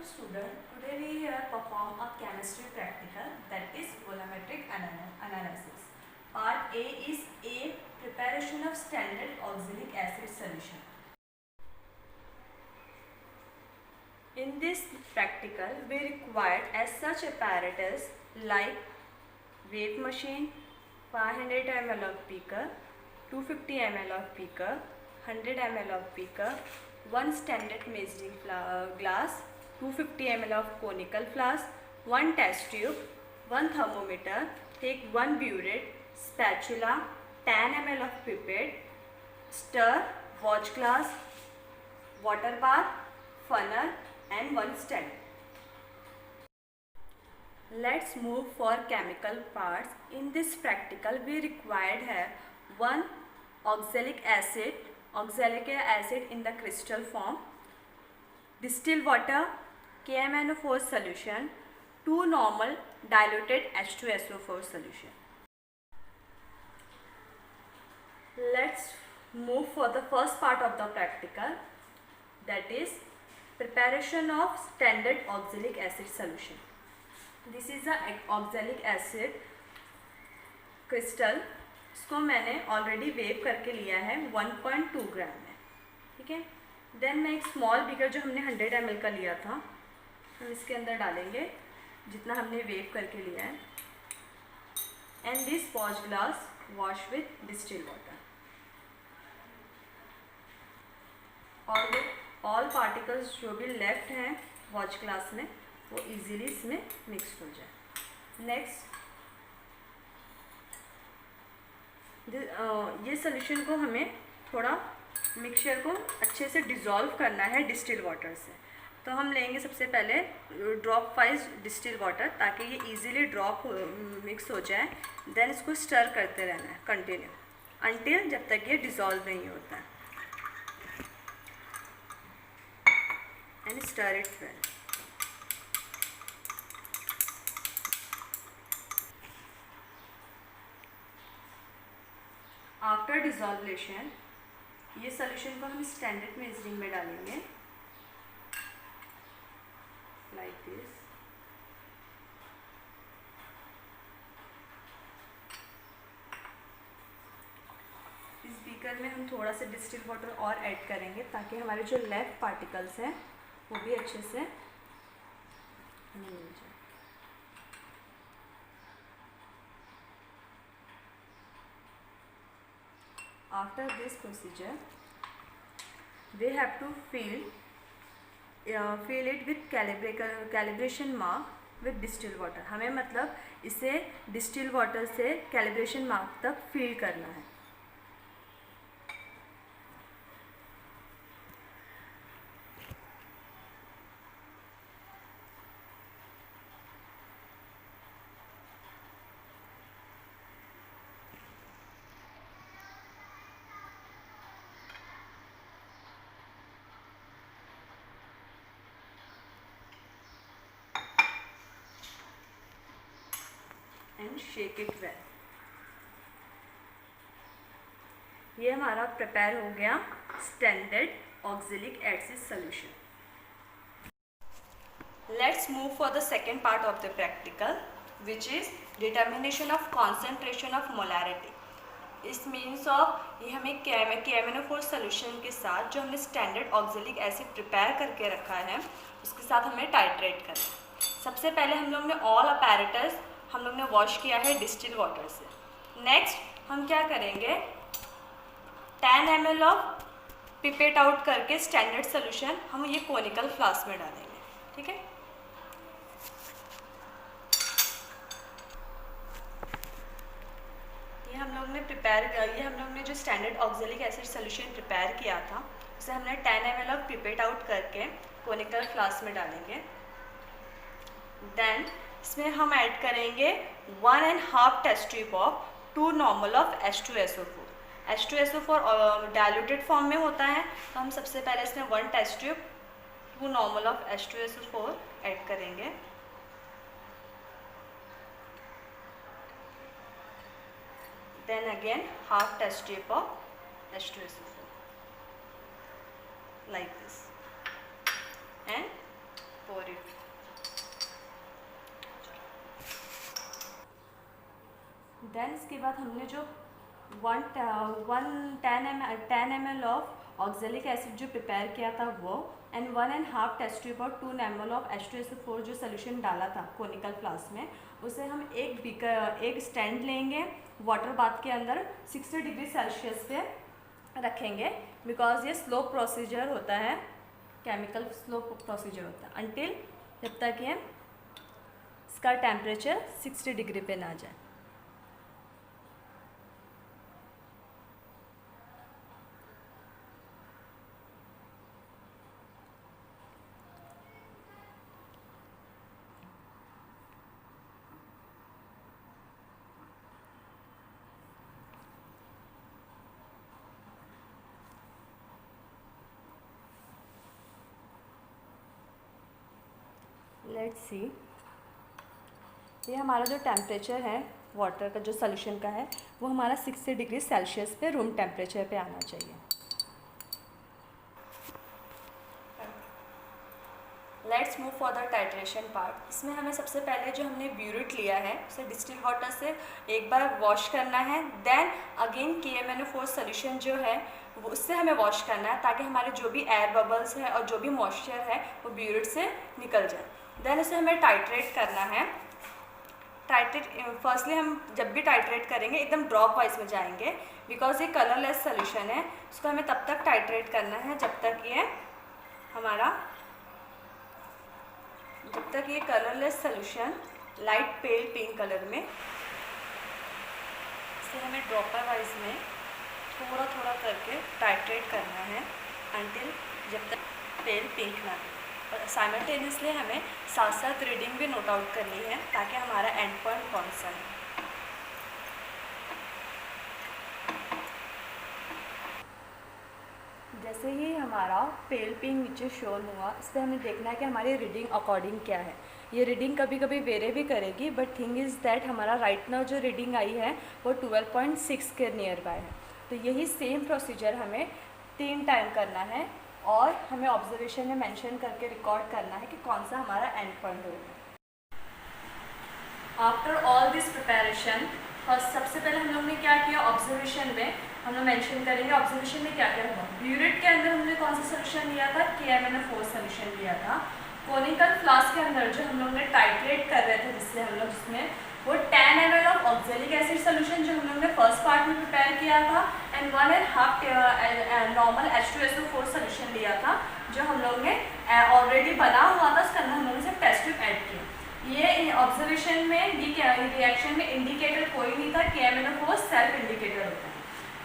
student, today we perform a chemistry practical, that is volumetric analysis. Part A is A, preparation of standard oxalic acid solution. In this practical, we required as such apparatus like weight machine, 500 ml of beaker, 250 ml of beaker, 100 ml of beaker, one standard measuring glass, 250 ml of conical flask, one test tube, one thermometer, take one burette, spatula, 10 ml of pipette, stir, watch glass, water bath, funnel and one stand. Let's move for chemical parts. In this practical we required here one oxalic acid in the crystal form, distilled water, KMnO4 solution, 2 normal diluted H2SO4 solution. Let's move for the first part of the practical, that is preparation of standard oxalic acid solution. This is the oxalic acid crystal. इसको मैंने already wave करके लिया है 1.2 ग्राम में, ठीक है। Then मैं एक स्मॉल बीकर जो हमने 100 ml का लिया था, हम इसके अंदर डालेंगे जितना हमने वेव करके लिया है, and this wash glass wash with distilled water, और ऑल पार्टिकल्स जो भी लेफ्ट हैं वॉच ग्लास में वो इजीली इसमें मिक्स हो जाए। नेक्स्ट ये सोल्यूशन को हमें थोड़ा मिक्सचर को अच्छे से डिज़ोल्व करना है डिस्टिल्ड वाटर से। तो हम लेंगे सबसे पहले ड्रॉप वाइज डिस्टिल्ड वाटर ताकि ये इजीली ड्रॉप मिक्स हो जाए। देन इसको स्टर करते रहना है कंटिन्यू अनटिल जब तक ये डिज़ोल्व नहीं होता है, and stir it well. After dissolvation ये सोल्यूशन को हम स्टैंडर्ड मेजरिंग में डालेंगे लाइक दिस। इस बीकर में हम थोड़ा सा डिस्टिल्ड वाटर और ऐड करेंगे ताकि हमारे जो लेफ्ट पार्टिकल्स हैं वो भी अच्छे से मिल जाए। After this procedure, we have to fill it with calibration mark with distilled water. हमें मतलब इसे distilled water से calibration mark तक fill करना है। And shake it well. ये हमारा प्रिपेयर हो गया standard oxalic acid solution. Let's move for the second part of the practical which is determination of concentration of molarity. इस मीन्स ऑफ ये हमें KMnO4 सॉल्यूशन के साथ जो हमने स्टैंडर्ड ऑक्जेलिक एसिड प्रिपेयर करके रखा है उसके साथ हमें टाइट्रेट करना। सबसे पहले हम लोग ने ऑल अपैरेटस हम लोग ने वॉश किया है डिस्टिल्ड वाटर से। नेक्स्ट हम क्या करेंगे 10 ml ऑफ पिपेट आउट करके स्टैंडर्ड सोल्यूशन हम ये कोनिकल फ्लास्क में डालेंगे, ठीक है। ये हम लोग ने जो standard oxalic acid solution prepare किया था उसे हमने 10 ml ऑफ पिपेट आउट करके कोनिकल फ्लास्क में डालेंगे। देन इसमें हम ऐड करेंगे 1.5 test tube of 2 normal of H2SO4। H2SO4 diluted form में होता है, तो हम सबसे पहले इसमें 1 test tube 2 normal of H2SO4 add करेंगे। Then again half test tube of H2SO4 like this and pour it then इसके बाद हमने जो 10 ml ऑफ ऑक्जेलिक एसिड जो प्रिपेयर किया था वो, एंड 1.5 टेस्ट ट्यूब और 2 ml ऑफ H2SO4 जो सोल्यूशन डाला था कोनिकल फ्लास्क में, उसे हम एक स्टैंड लेंगे वाटर बाथ के अंदर 60 डिग्री सेल्सियस पे रखेंगे, बिकॉज ये स्लो प्रोसीजर होता है, केमिकल स्लो प्रोसीजर होता है, अंटिल जब तक ये इसका टेम्परेचर 60 डिग्री पे ना जाए। लेट्स सी, ये हमारा जो टेम्परेचर है वाटर का जो सोल्यूशन का है वो हमारा 60 डिग्री सेल्सियस पे रूम टेम्परेचर पे आना चाहिए। Let's move for the titration part. इसमें हमें सबसे पहले जो हमने ब्यूरेट लिया है उसे डिस्टिल वाटर से एक बार वॉश करना है, देन अगेन KMnO4 सोल्यूशन जो है वो उससे हमें वॉश करना है, ताकि हमारे जो भी एयर बबल्स है और जो भी मॉइस्चर है वो ब्यूरेट से निकल जाए। देन उसे हमें टाइट्रेट करना है। फर्स्टली हम जब भी टाइट्रेट करेंगे एकदम ड्रॉप वाइज में जाएंगे, बिकॉज ये कलरलेस सोल्यूशन है। उसको हमें तब तक टाइट्रेट करना है जब तक ये कलरलेस सोल्यूशन लाइट पेल पिंक कलर में, इसे हमें ड्रॉपर वाइज में थोड़ा थोड़ा करके टाइट्रेट करना है अंटिल जब तक पेल पिंक ना हो। और साइमल्टेनियसली हमें साथ साथ रीडिंग भी नोट आउट करनी है, ताकि हमारा एंड पॉइंट कौन सा है। जैसे ही हमारा पेल पिंक नीचे शोन हुआ, इस पर हमें देखना है कि हमारी रीडिंग अकॉर्डिंग क्या है। ये रीडिंग कभी कभी वेरी भी करेगी, बट थिंग इज़ दैट हमारा राइट नाउ जो रीडिंग आई है वो 12.6 के नियर बाय है। तो यही सेम प्रोसीजर हमें 3 टाइम करना है, और हमें ऑब्जर्वेशन में मेंशन करके रिकॉर्ड करना है कि कौन सा हमारा एंड पॉइंट होगा। After all this preparation, first सबसे पहले हम लोग ने क्या किया, ऑब्जर्वेशन में हम लोग मेंशन करेंगे ऑब्जर्वेशन में क्या क्या हुआ। ब्यूरेट के अंदर हमने कौन सा सोल्यूशन लिया था, KMnO4 सोल्यूशन लिया था। कोनिकल फ्लास्क के अंदर जो हम लोग ने टाइट्रेट कर रहे थे जिसमें वो 10 ml of oxalic acid solution जो हम लोग ने फर्स्ट पार्ट में प्रिपेयर किया था, एंड 1.5 नॉर्मल H2SO4 सोल्यूशन लिया था जो हम लोग ने ऑलरेडी बना हुआ था, उसके अंदर हम लोगों ने सिर्फ टेस्ट ट्यूब ऐड किया। ये ऑब्जर्वेशन में रिएक्शन में इंडिकेटर कोई नहीं था, KMnO4 सेल्फ इंडिकेटर होता है।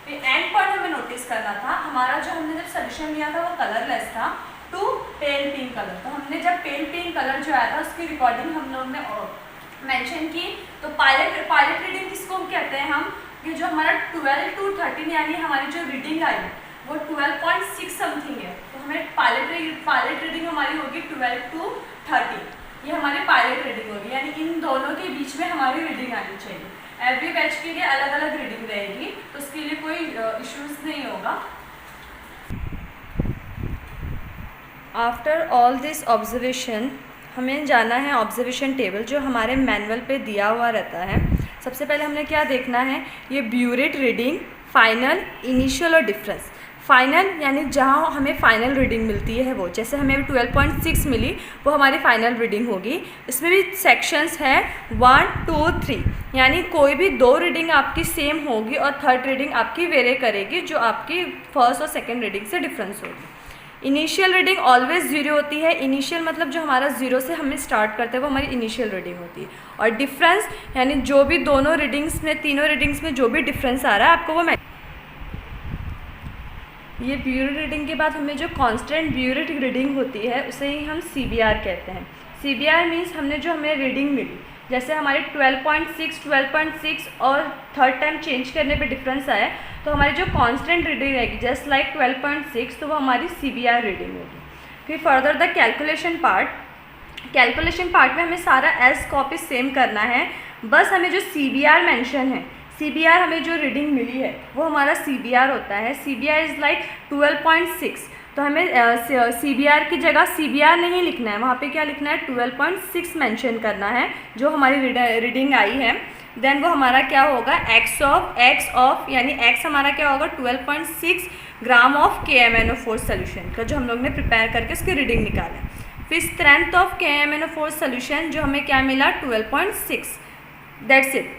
फिर एंड पॉइंट हमें नोटिस करना था, हमारा जो हमने जब सोल्यूशन लिया था वो कलरलेस था टू पेल पिंक कलर। तो हमने जब पेल पिंक कलर जो आया था उसकी रिकॉर्डिंग हम लोग ने मेंशन की। तो पायलट रीडिंग किसको कहते हैं हम, कि जो हमारा 12 to 13 यानी हमारी जो रीडिंग आई वो 12.6 समथिंग है। तो हमें पायलट रीडिंग हमारी होगी 12 to 13, ये हमारी पायलट रीडिंग होगी, यानी इन दोनों के बीच में हमारी रीडिंग आनी चाहिए। एवरी बैच के लिए अलग अलग रीडिंग रहेगी, तो उसके लिए कोई इश्यूज नहीं होगा। आफ्टर ऑल दिस ऑब्जर्वेशन हमें जाना है ऑब्जर्वेशन टेबल जो हमारे मैनुअल पे दिया हुआ रहता है। सबसे पहले हमने क्या देखना है, ये ब्यूरेट रीडिंग, फाइनल, इनिशियल और डिफरेंस। फाइनल यानी जहाँ हमें फाइनल रीडिंग मिलती है वो, जैसे हमें 12.6 मिली वो हमारी फाइनल रीडिंग होगी। इसमें भी सेक्शंस हैं 1, 2, 3, यानी कोई भी 2 रीडिंग आपकी सेम होगी और थर्ड रीडिंग आपकी वेरी करेगी जो आपकी फर्स्ट और सेकेंड रीडिंग से डिफरेंस होगी। इनिशियल रीडिंग ऑलवेज 0 होती है। इनिशियल मतलब जो हमारा 0 से हमें स्टार्ट करते हैं वो हमारी इनिशियल रीडिंग होती है। और डिफरेंस यानी जो भी दोनों रीडिंग्स में, तीनों रीडिंग्स में जो भी डिफरेंस आ रहा है आपको वो ये ब्यूरेट रीडिंग के बाद हमें जो कांस्टेंट ब्यूरेट रीडिंग होती है उसे ही हम CBR कहते हैं। CBR मीन्स हमें रीडिंग मिली, जैसे हमारी 12.6 और थर्ड टाइम चेंज करने पे डिफरेंस आया, तो हमारी जो कांस्टेंट रीडिंग रहेगी जस्ट लाइक 12.6, तो वो हमारी CBR रीडिंग होगी। फिर फर्दर द कैलकुलेशन पार्ट में हमें सारा एज कॉपी सेम करना है, बस हमें जो CBR मेंशन है, CBR हमें जो रीडिंग मिली है वो हमारा CBR होता है। CBR इज़ लाइक 12.6, तो हमें CBR की जगह CBR नहीं लिखना है, वहाँ पे क्या लिखना है 12.6 मेंशन करना है जो हमारी रीडिंग आई है। देन वो हमारा क्या होगा एक्स ऑफ यानी एक्स हमारा क्या होगा 12.6 ग्राम ऑफ KMnO4 सोल्यूशन का, जो हम लोग ने प्रिपेयर करके उसकी रीडिंग निकाला। फिर स्ट्रेंथ ऑफ KMnO4 सोल्यूशन जो हमें क्या मिला 12.6, दैट्स इट।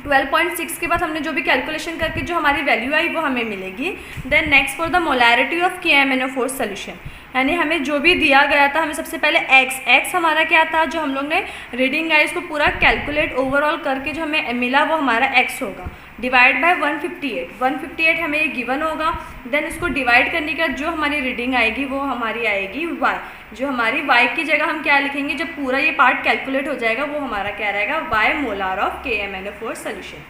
12.6 के बाद हमने जो भी कैलकुलेशन करके जो हमारी वैल्यू आई वो हमें मिलेगी। Then next for the molarity of KMnO4 solution, यानी हमें जो भी दिया गया था, हमें सबसे पहले एक्स हमारा क्या था, जो हम लोग ने रीडिंग आई उसको पूरा कैलकुलेट ओवरऑल करके जो हमें मिला वो हमारा एक्स होगा, डिवाइड बाय 158 हमें ये गिवन होगा। देन इसको डिवाइड करने के बाद जो हमारी रीडिंग आएगी वो हमारी आएगी वाई, जो हमारी वाई की जगह हम क्या लिखेंगे, जब पूरा ये पार्ट कैलकुलेट हो जाएगा वो हमारा क्या रहेगा, Y molar of KMnO4 solution.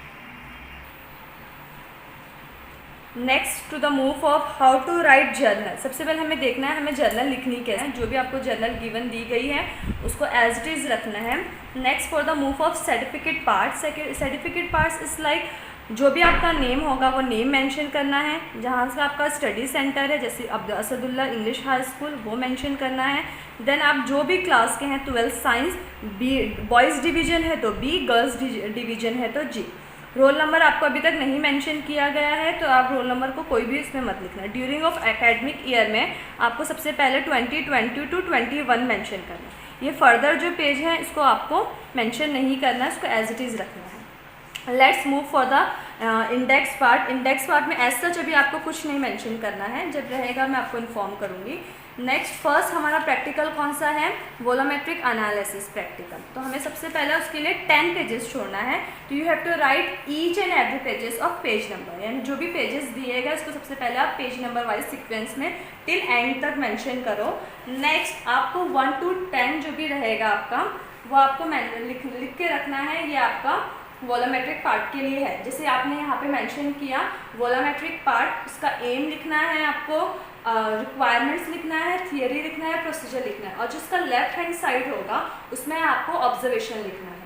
Next to the move of how to write journal. सबसे पहले हमें देखना है हमें जर्नल लिखनी क्या है, जो भी आपको जर्नल गिवन दी गई है उसको एज इट इज़ रखना है। Next for the move of certificate parts, certificate parts is like जो भी आपका नेम होगा वो नेम मेंशन करना है, जहाँ से आपका स्टडी सेंटर है जैसे Abdul Asadullah English high school वो मेंशन करना है। देन आप जो भी क्लास के हैं 12th science, B boys division है तो बी, गर्ल्स डिवीज़न है तो जी। रोल नंबर आपको अभी तक नहीं मेंशन किया गया है तो आप रोल नंबर को कोई भी इसमें मत लिखना। ड्यूरिंग ऑफ एकेडमिक ईयर में आपको सबसे पहले 2020 to 21 मेंशन करना है। ये फर्दर जो पेज है इसको आपको मेंशन नहीं करना है, इसको एज इट इज़ रखना है। Let's move for the index part. Index part में एज सच अभी आपको कुछ नहीं मेंशन करना है, जब रहेगा मैं आपको इन्फॉर्म करूँगी। नेक्स्ट फर्स्ट हमारा प्रैक्टिकल कौन सा है, वोलोमेट्रिक एनालिसिस प्रैक्टिकल। तो हमें सबसे पहले उसके लिए 10 पेजेस छोड़ना है, तो you have to write each and every pages of page number, यानी जो भी पेजेस दिए गए उसको सबसे पहले आप पेज नंबर वाइज सीक्वेंस में टिल एंड तक मेंशन करो। नेक्स्ट आपको 1 to 10 जो भी रहेगा आपका वो आपको लिख के रखना है, ये आपका वोलोमेट्रिक पार्ट के लिए है। जैसे आपने यहाँ पे मेंशन किया वोलोमेट्रिक पार्ट, इसका एम लिखना है आपको, रिक्वायरमेंट्स लिखना है, थियरी लिखना है, प्रोसीजर लिखना है, और जिसका लेफ्ट हैंड साइड होगा उसमें आपको ऑब्जर्वेशन लिखना है।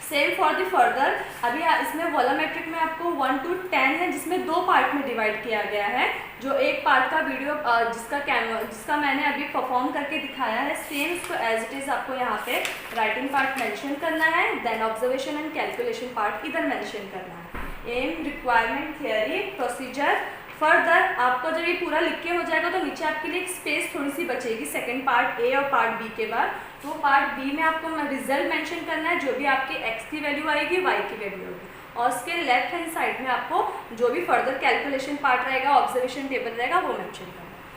सेम फॉर द फर्दर, अभी इसमें वोलोमेट्रिक में आपको 1 to 10 है जिसमें 2 पार्ट में डिवाइड किया गया है। जो एक पार्ट का वीडियो जिसका मैंने अभी परफॉर्म करके दिखाया है, सेम इसको एज इट इज़ आपको यहाँ पे राइटिंग पार्ट मेंशन करना है। Then observation and calculation part इधर मेंशन करना है। Aim, requirement, theory, procedure. Further आपको जब ये पूरा लिख के हो जाएगा तो नीचे आपके लिए एक स्पेस थोड़ी सी बचेगी सेकंड पार्ट ए और पार्ट बी के बाद। तो पार्ट बी में आपको रिजल्ट मेंशन करना है, जो भी आपकी एक्स की वैल्यू आएगी वाई की वैल्यू होगी, और उसके लेफ्ट हैंड साइड में आपको जो भी फर्दर कैलकुलेशन पार्ट रहेगा, ऑब्जर्वेशन टेबल रहेगा वो मेंशन करना है।